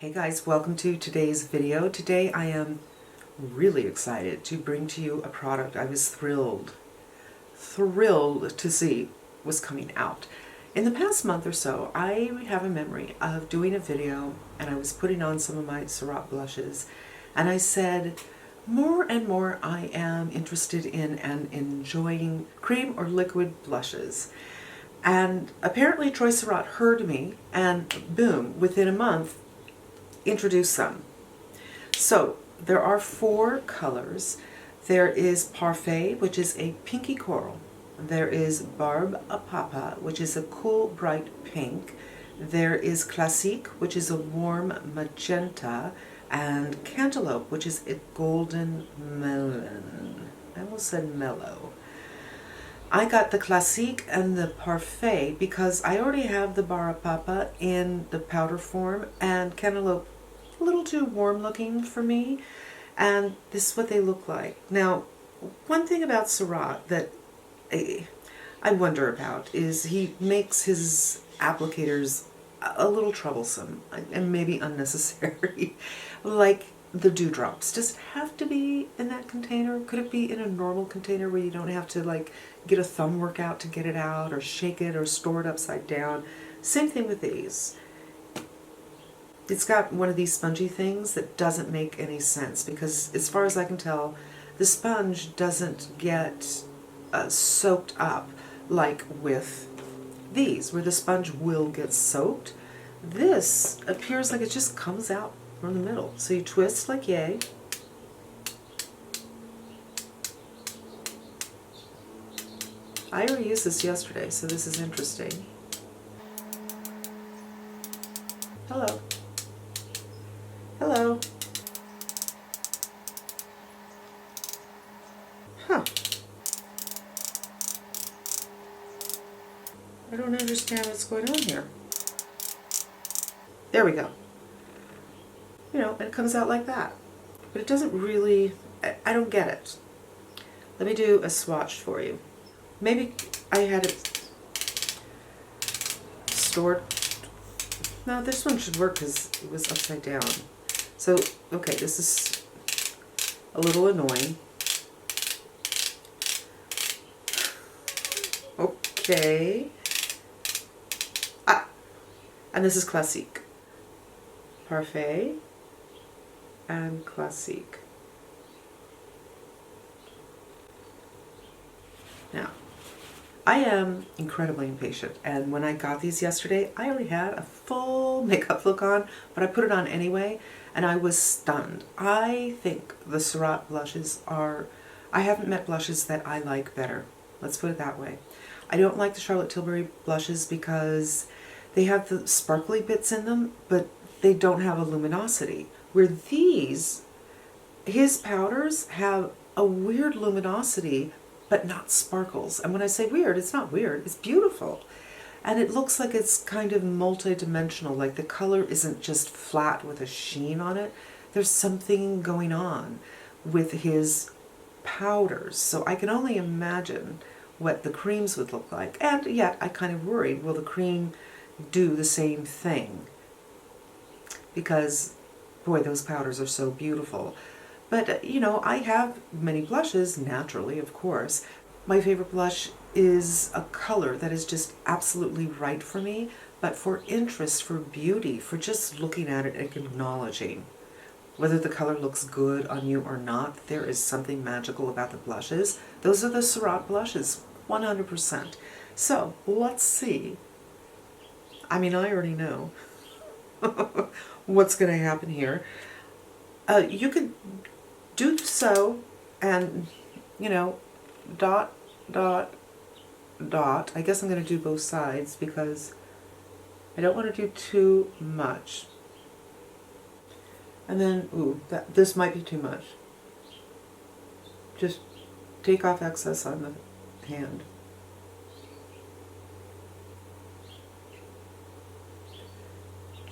Hey guys, welcome to today's video. Today I am really excited to bring to you a product I was thrilled to see was coming out. In the past month or so, I have a memory of doing a video and I was putting on some of my Surratt blushes and I said, more and more I am interested in and enjoying cream or liquid blushes. And apparently Troy Surratt heard me and boom, within a month, introduced them. So there are 4 colors. There is Parfait, which is a pinky coral. There is Barbe a Papa, which is a cool bright pink. There is Classique, which is a warm magenta, and Cantaloupe, which is a golden melon. I almost said mellow. I got the Classique and the Parfait because I already have the Barbe a Papa in the powder form, and Cantaloupe a little too warm looking for me, and this is what they look like. Now, one thing about Surratt that I wonder about is he makes his applicators a little troublesome and maybe unnecessary. Like the dewdrops. Does it have to be in that container? Could it be in a normal container where you don't have to like get a thumb workout to get it out or shake it or store it upside down? Same thing with these. It's got one of these spongy things that doesn't make any sense because as far as I can tell, the sponge doesn't get soaked up like with these, where the sponge will get soaked. This appears like it just comes out from the middle. So you twist like yay. I already used this yesterday, so this is interesting. Hello. Hello. Huh. I don't understand what's going on here. There we go. You know, and it comes out like that. But it doesn't really, I don't get it. Let me do a swatch for you. Maybe I had it stored. No, this one should work because it was upside down. So, okay, this is a little annoying. Okay. And this is Classique. Parfait and Classique. Now, I am incredibly impatient, and when I got these yesterday, I already had a full makeup look on, but I put it on anyway, and I was stunned. I think the Surratt blushes are, I haven't met blushes that I like better. Let's put it that way. I don't like the Charlotte Tilbury blushes because they have the sparkly bits in them, but they don't have a luminosity. Where these, his powders have a weird luminosity, but not sparkles. And when I say weird, it's not weird, it's beautiful. And it looks like it's kind of multi-dimensional, like the color isn't just flat with a sheen on it. There's something going on with his powders. So I can only imagine what the creams would look like. And yet I kind of worried, will the cream do the same thing? Because, boy, those powders are so beautiful. But, you know, I have many blushes, naturally, of course. My favorite blush is a color that is just absolutely right for me, but for interest, for beauty, for just looking at it and acknowledging. Whether the color looks good on you or not, there is something magical about the blushes. Those are the Surratt blushes, 100%. So, let's see. I mean, I already know what's going to happen here. You could do so and, you know, dot, dot, dot. I guess I'm going to do both sides because I don't want to do too much. And then, ooh, this might be too much. Just take off excess on the hand.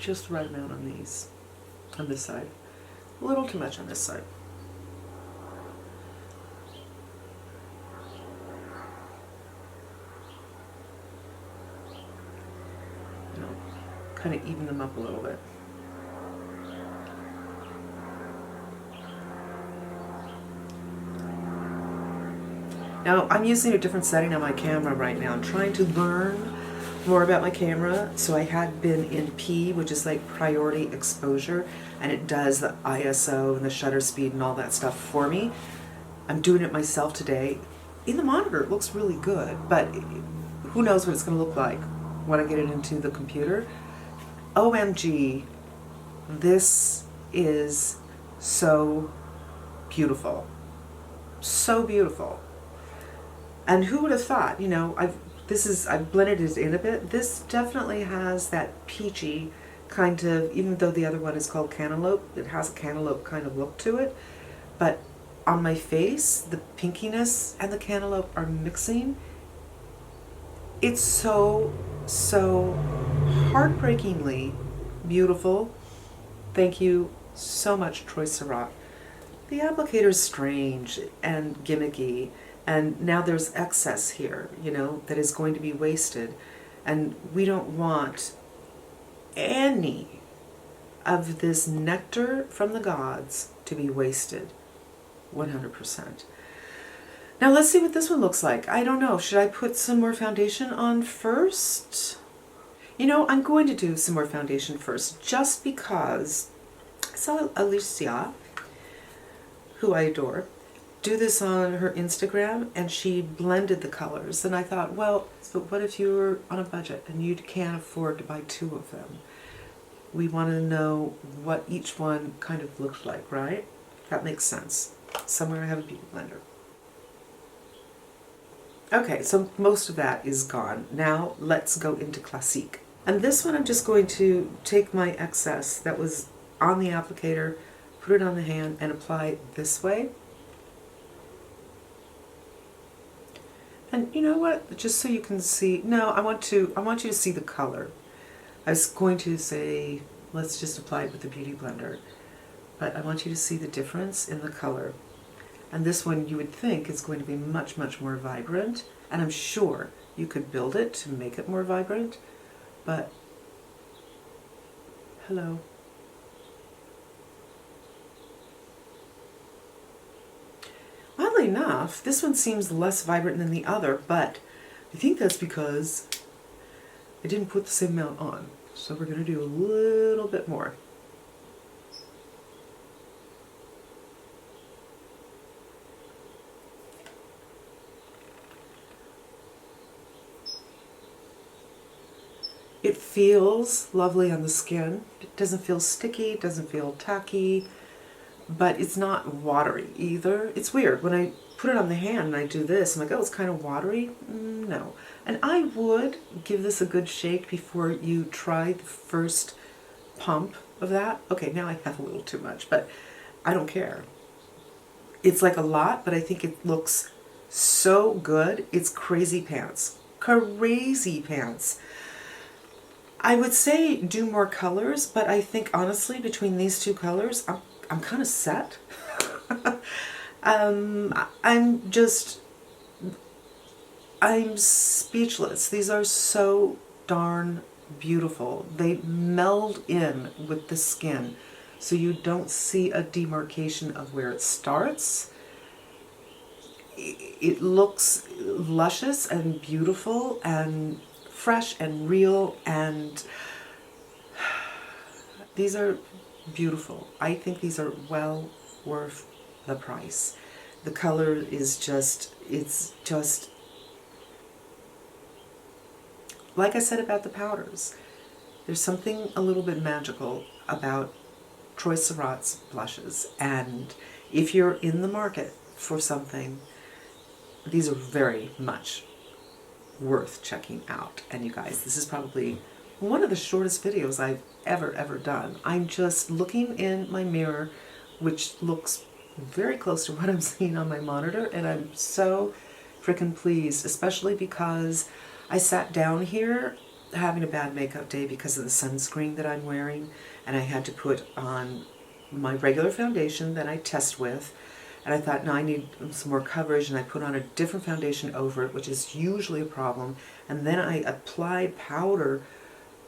Just the right amount on these, on this side. A little too much on this side. You know, kind of even them up a little bit. Now, I'm using a different setting on my camera right now. I'm trying to learn more about my camera. So I had been in P, which is like priority exposure, and it does the ISO and the shutter speed and all that stuff for me. I'm doing it myself today. In the monitor, it looks really good, but who knows what it's going to look like when I get it into the computer. OMG, this is so beautiful. So beautiful. And who would have thought, you know, I've blended it in a bit. This definitely has that peachy kind of, even though the other one is called cantaloupe, it has a cantaloupe kind of look to it. But on my face, the pinkiness and the cantaloupe are mixing. It's so, so heartbreakingly beautiful. Thank you so much, Troy Surratt. The applicator is strange and gimmicky, and now there's excess here, you know, that is going to be wasted. And we don't want any of this nectar from the gods to be wasted. 100%. Now let's see what this one looks like. I don't know. Should I put some more foundation on first? You know, I'm going to do some more foundation first just because I saw Alicia, who I adore, do this on her Instagram, and she blended the colors. And I thought, well, but what if you were on a budget and you can't afford to buy 2 of them? We want to know what each one kind of looked like, right? That makes sense. Somewhere I have a beauty blender. Okay, so most of that is gone. Now let's go into Classique. And this one I'm just going to take my excess that was on the applicator, put it on the hand, and apply it this way. And you know what? Just so you can see, no, I want you to see the color. I was going to say, let's just apply it with the Beauty Blender, but I want you to see the difference in the color. And this one you would think is going to be much, much more vibrant, and I'm sure you could build it to make it more vibrant, but hello. Oddly enough, this one seems less vibrant than the other, but I think that's because I didn't put the same amount on. So we're going to do a little bit more. It feels lovely on the skin. It doesn't feel sticky, it doesn't feel tacky, but it's not watery either. It's weird. When I put it on the hand and I do this, I'm like, oh, it's kind of watery. No. And I would give this a good shake before you try the first pump of that. Okay, now I have a little too much, but I don't care. It's like a lot, but I think it looks so good. It's crazy pants. Crazy pants. I would say do more colors, but I think honestly between these 2 colors, I'm kind of set. I'm speechless. These are so darn beautiful. They meld in with the skin, so you don't see a demarcation of where it starts. It looks luscious and beautiful and fresh and real, and these are beautiful. I think these are well worth the price. The color is just, it's just, like I said about the powders, there's something a little bit magical about Troy Surratt's blushes, and if you're in the market for something, these are very much worth checking out. And you guys, this is probably one of the shortest videos I've ever done. I'm just looking in my mirror, which looks very close to what I'm seeing on my monitor, and I'm so freaking pleased, especially because I sat down here having a bad makeup day because of the sunscreen that I'm wearing, and I had to put on my regular foundation that I test with, and I thought, no, I need some more coverage, and I put on a different foundation over it, which is usually a problem, and then I applied powder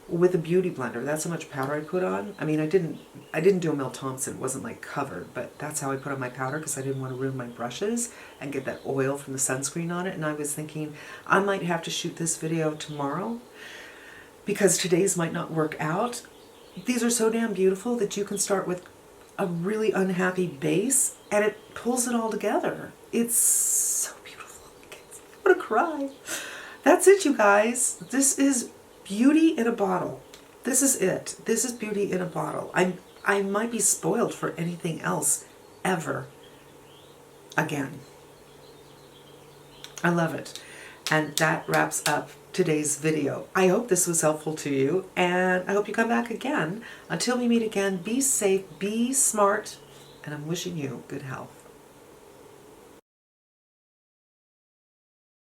with a beauty blender. That's how much powder I put on. I mean, I didn't do a Mel Thompson. It wasn't like covered, but that's how I put on my powder because I didn't want to ruin my brushes and get that oil from the sunscreen on it. And I was thinking I might have to shoot this video tomorrow because today's might not work out. These are so damn beautiful that you can start with a really unhappy base and it pulls it all together. It's so beautiful. I want to cry. That's it, you guys. This is beauty in a bottle. This is it. This is beauty in a bottle. I might be spoiled for anything else ever again. I love it. And that wraps up today's video. I hope this was helpful to you, and I hope you come back again. Until we meet again, be safe, be smart, and I'm wishing you good health.